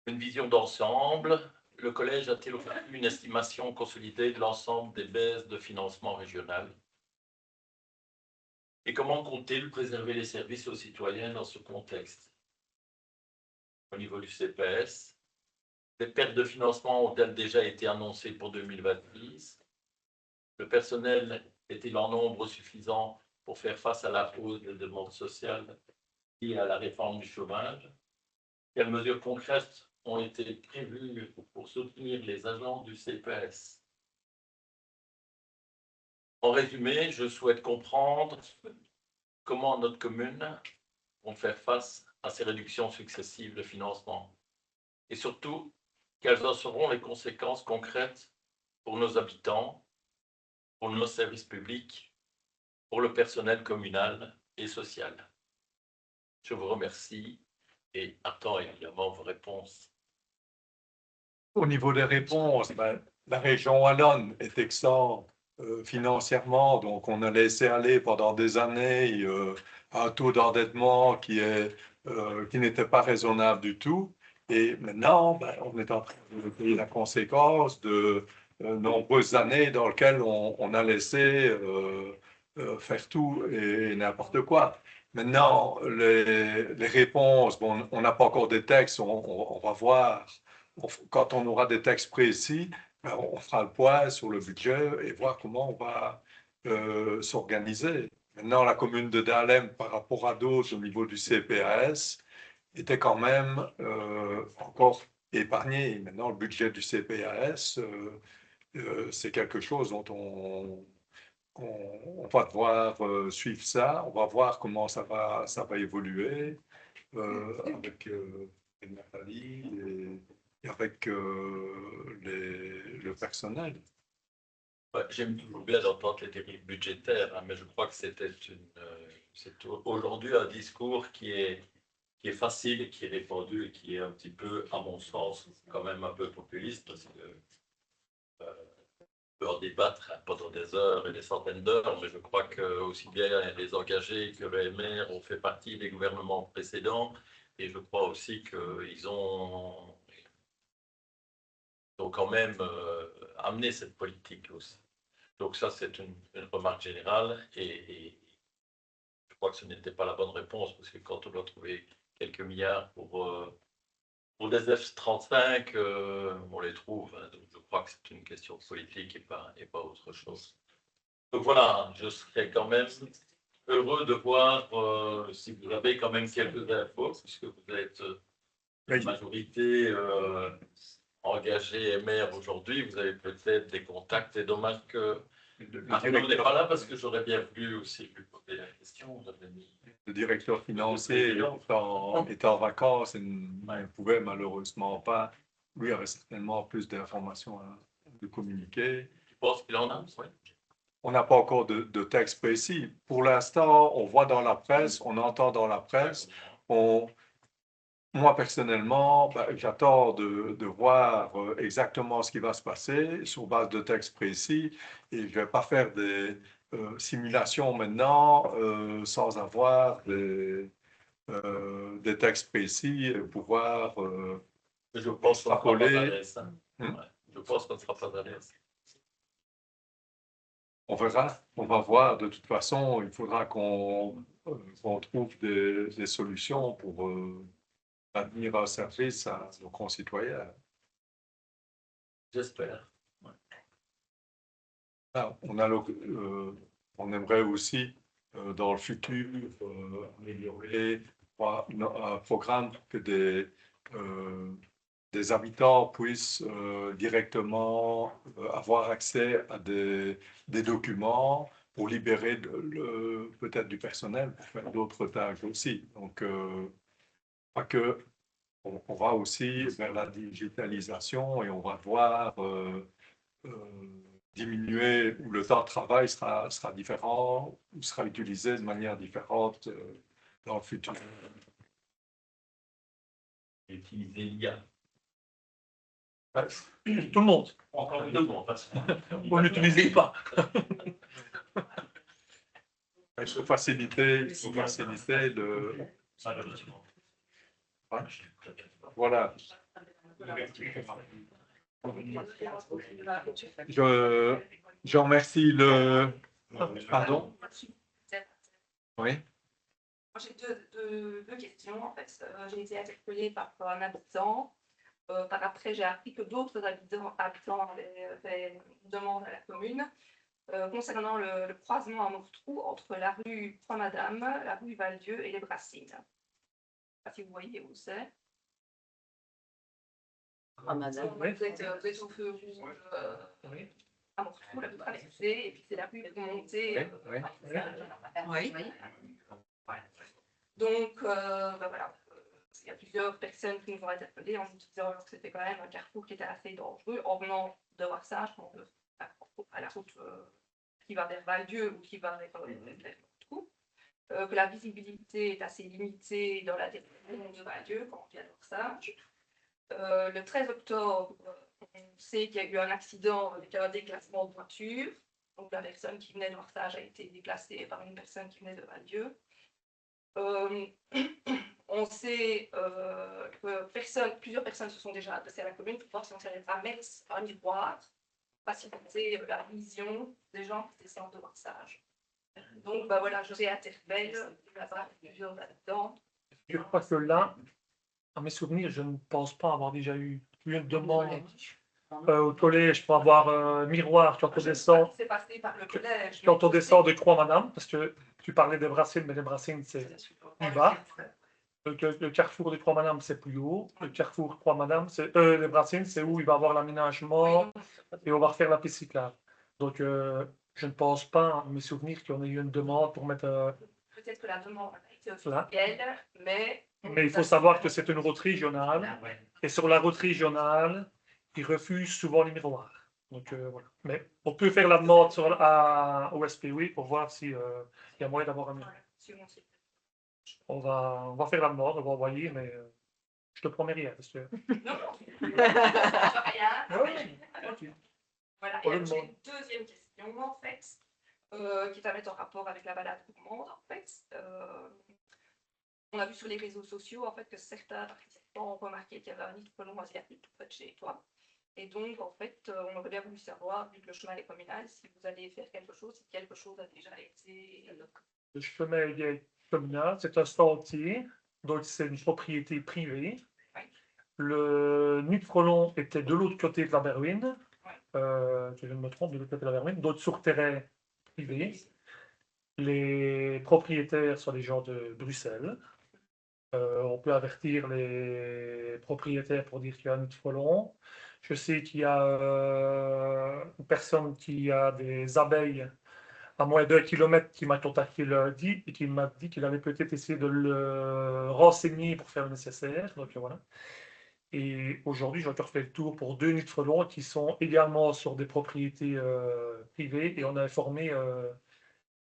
Une vision d'ensemble. Le collège a-t-il obtenu une estimation consolidée de l'ensemble des baisses de financement régional? Et comment compte-t-il préserver les services aux citoyens dans ce contexte? Au niveau du CPS, les pertes de financement ont-elles déjà été annoncées pour 2026? Le personnel est-il en nombre suffisant pour faire face à la hausse des demandes sociales liées à la réforme du chômage? Quelles mesures concrètes ont été prévues pour soutenir les agents du CPS? En résumé, je souhaite comprendre comment notre commune va faire face à ces réductions successives de financement et surtout, quelles en seront les conséquences concrètes pour nos habitants, pour nos services publics, pour le personnel communal et social. Je vous remercie et attends évidemment vos réponses. Au niveau des réponses, la région wallonne est exempte financièrement, donc on a laissé aller pendant des années un taux d'endettement qui n'était pas raisonnable du tout. Et maintenant, on est en train de payer la conséquence de nombreuses années dans lesquelles on a laissé faire tout et n'importe quoi. Maintenant, les réponses, bon, on n'a pas encore des textes, on va voir. Quand on aura des textes précis, on fera le point sur le budget et voir comment on va s'organiser. Maintenant, la commune de Dahlem, par rapport à d'autres au niveau du CPAS, était quand même encore épargnée. Maintenant, le budget du CPAS, c'est quelque chose dont on va devoir suivre ça. On va voir comment ça va évoluer avec Nathalie et avec le personnel. Ouais, j'aime toujours bien d'entendre les dérives budgétaires, hein, mais je crois que c'est aujourd'hui un discours qui est facile, qui est répandu et qui est un petit peu, à mon sens, quand même un peu populiste, parce que on peut en débattre pendant des heures et des centaines d'heures, mais je crois que aussi bien les engagés que le MR ont fait partie des gouvernements précédents, et je crois aussi qu'ils ont quand même amené cette politique aussi. Donc ça, c'est une remarque générale, et je crois que ce n'était pas la bonne réponse, parce que quand on doit trouver quelques milliards pour des F-35, on les trouve. Hein, donc je crois que c'est une question politique et pas autre chose. Donc voilà, je serais quand même heureux de voir si vous avez quand même quelques infos, puisque vous êtes une majorité engagée et maire aujourd'hui. Vous avez peut-être des contacts. C'est dommage que Arnaud n'est pas là, parce que j'aurais bien voulu aussi lui poser la question. Le directeur financier est en vacances et ne pouvait malheureusement pas. Lui aurait certainement plus d'informations à communiquer. Tu penses qu'il en a? Oui. On n'a pas encore de texte précis. Pour l'instant, on voit dans la presse, on entend dans la presse. Moi, personnellement, j'attends de voir exactement ce qui va se passer sur base de textes précis et je ne vais pas faire des simulations maintenant sans avoir des textes précis et pouvoir je pense qu'on sera pas à l'aise. Hmm? Ouais, je pense qu'on ne sera pas à l'aise. On verra, on va voir. De toute façon, il faudra qu'on trouve des solutions pour maintenir un service à nos concitoyens. J'espère. Ouais. Ah, on aimerait aussi, dans le futur, améliorer un programme que des habitants puissent directement avoir accès à des documents pour libérer peut-être du personnel pour faire d'autres tâches aussi. Donc, pas que on va aussi vers la digitalisation et on va voir diminuer, où le temps de travail sera différent, ou sera utilisé de manière différente dans le futur. Utiliser l'IA. Tout le monde. Encore tout le monde. Vous n'utilisez pas. Il faut faciliter le. Ouais. Voilà. Je remercie le. Pardon? Oui. J'ai deux questions. En fait, j'ai été interpellée par un habitant. Par après, j'ai appris que d'autres habitants avaient fait une demande à la commune concernant le croisement à Mortrou entre la rue Trois-Madame, la rue Valdieu et les Brassines. Je ne sais pas si vous voyez où c'est. Trois-Madame. Vous êtes au feu rouge à Mortrou, là vous traversez, et puis c'est la rue pour monter. Oui. Voilà. Donc, voilà. Il y a plusieurs personnes qui nous ont interpellés en nous disant que c'était quand même un carrefour qui était assez dangereux. En venant de voir ça, je pense à la route qui va vers Valdieu ou qui va vers Mortrou, que la visibilité est assez limitée dans la direction de Valdieu quand on vient de voir ça. Le 13 octobre, on sait qu'il y a eu un accident avec un déclassement de voiture. Donc la personne qui venait de voir ça a été déplacée par une personne qui venait de Valdieu. On sait que plusieurs personnes se sont déjà adressées à la commune pour voir si on savait pas mettre un miroir, faciliter la vision des gens qui descendent de Warsage. Donc voilà, je réinterpelle de la part de plusieurs habitants. Je crois que là, à mes souvenirs, je ne pense pas avoir déjà eu une demande au collège pour avoir miroir quand on descend. C'est passé par le collège. Quand on descend de Croix-Madame, parce que tu parlais des Brassines, mais les Brassines, c'est plus bas. Le carrefour de Croix-Madame, c'est plus haut. Le carrefour Croix-Madame, les Brassines, c'est où il va y avoir l'aménagement et on va refaire la piste cyclable. Donc, je ne pense pas, à mes souvenirs, qu'on ait eu une demande pour mettre. Peut-être que la demande a été officielle, mais. Mais il faut savoir que c'est une route régionale. Et sur la route régionale, ils refusent souvent les miroirs. Donc, voilà. Mais on peut faire la demande au SPW pour voir s'il y a moyen d'avoir un miroir. On va faire la demande, on va envoyer, mais je te promets rien. Parce que... Non, rien. Voilà, et j'ai une deuxième question, en fait, qui est à mettre en rapport avec la balade gourmande, en fait. On a vu sur les réseaux sociaux, en fait, que certains participants ont remarqué qu'il y avait un nid de frelons asiatique tout près de chez toi. Et donc, en fait, on aurait bien voulu savoir, vu que le chemin est communal, si vous allez faire quelque chose, si quelque chose a déjà été... Le chemin est communal, c'est un sentier, donc c'est une propriété privée. Oui. Le nid de frelons était de l'autre côté de la Berwine. Oui. Je me trompe, de l'autre côté de la Berwine, d'autres sur terrain privé. Les propriétaires sont des gens de Bruxelles. On peut avertir les propriétaires pour dire qu'il y a un nid de frelons. Je sais qu'il y a une personne qui a des abeilles à moins d'1 kilomètre qui m'a contacté lundi et qui m'a dit qu'il avait peut-être essayé de le renseigner pour faire le nécessaire. Donc voilà. Et aujourd'hui, j'ai encore fait le tour pour 2 nids de frelons qui sont également sur des propriétés privées et on a informé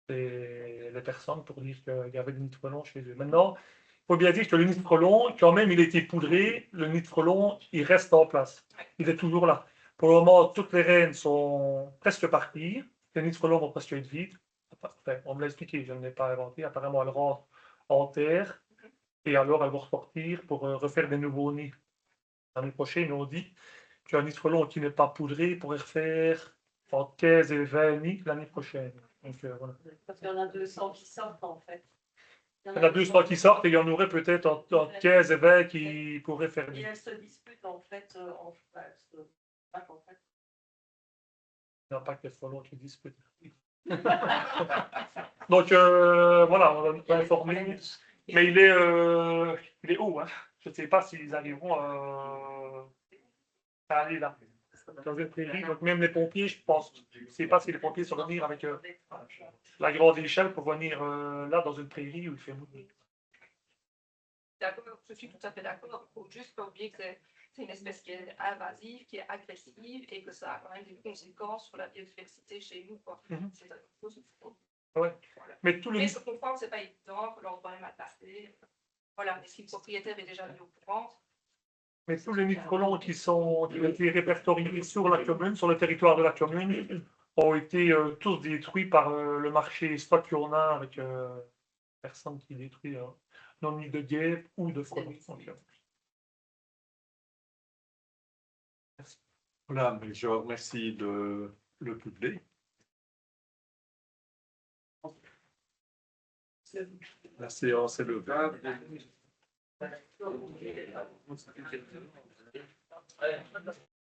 les personnes pour dire qu'il y avait des nids de frelons chez eux. Maintenant, il faut bien dire que le nid de frelon, quand même, il a été poudré. Le nid de frelon, il reste en place. Il est toujours là. Pour le moment, toutes les reines sont presque parties. Les nids de frelon vont presque être vides. Enfin, on me l'a expliqué, je ne l'ai pas inventé. Apparemment, elles rentrent en terre et alors elles vont ressortir pour refaire des nouveaux nids. L'année prochaine, ils ont dit qu'un nid de frelon qui n'est pas poudré pourrait refaire entre 15 et 20 nids l'année prochaine. Donc, voilà. Parce qu'il y en a 200 qui sortent en fait. Il y en a 200 qui sortent et il y en aurait peut-être entre 15 et 20 qui pourraient faire Et mieux. elles se disputent en fait. En fait. Il n'y a pas que les frelons qui disputent. Donc voilà, on va informer. Mais il est haut. Hein. Je ne sais pas s'ils arriveront à aller là. Dans une prairie. Donc même les pompiers, je pense, je ne sais pas si les pompiers sont venir avec la grande échelle pour venir là dans une prairie où il fait mouiller. D'accord, je suis tout à fait d'accord. Il faut juste pas oublier que c'est une espèce qui est invasive, qui est agressive et que ça a quand même des conséquences sur la biodiversité chez nous. C'est quelque chose qu'il faut. Ouais. Voilà. Mais tout le. Mais je comprends que ce n'est pas évident, que l'endroit est mal placé. Voilà, mais si le propriétaire est déjà mis au courant. Mais tous les nids de frelons qui ont été répertoriés sur la commune, sur le territoire de la commune, ont été tous détruits par le marché spot qu'on a avec personne qui détruit nos nids de guêpes ou de fourmis. Donc, merci. Voilà, mais je remercie le public. La séance est levée.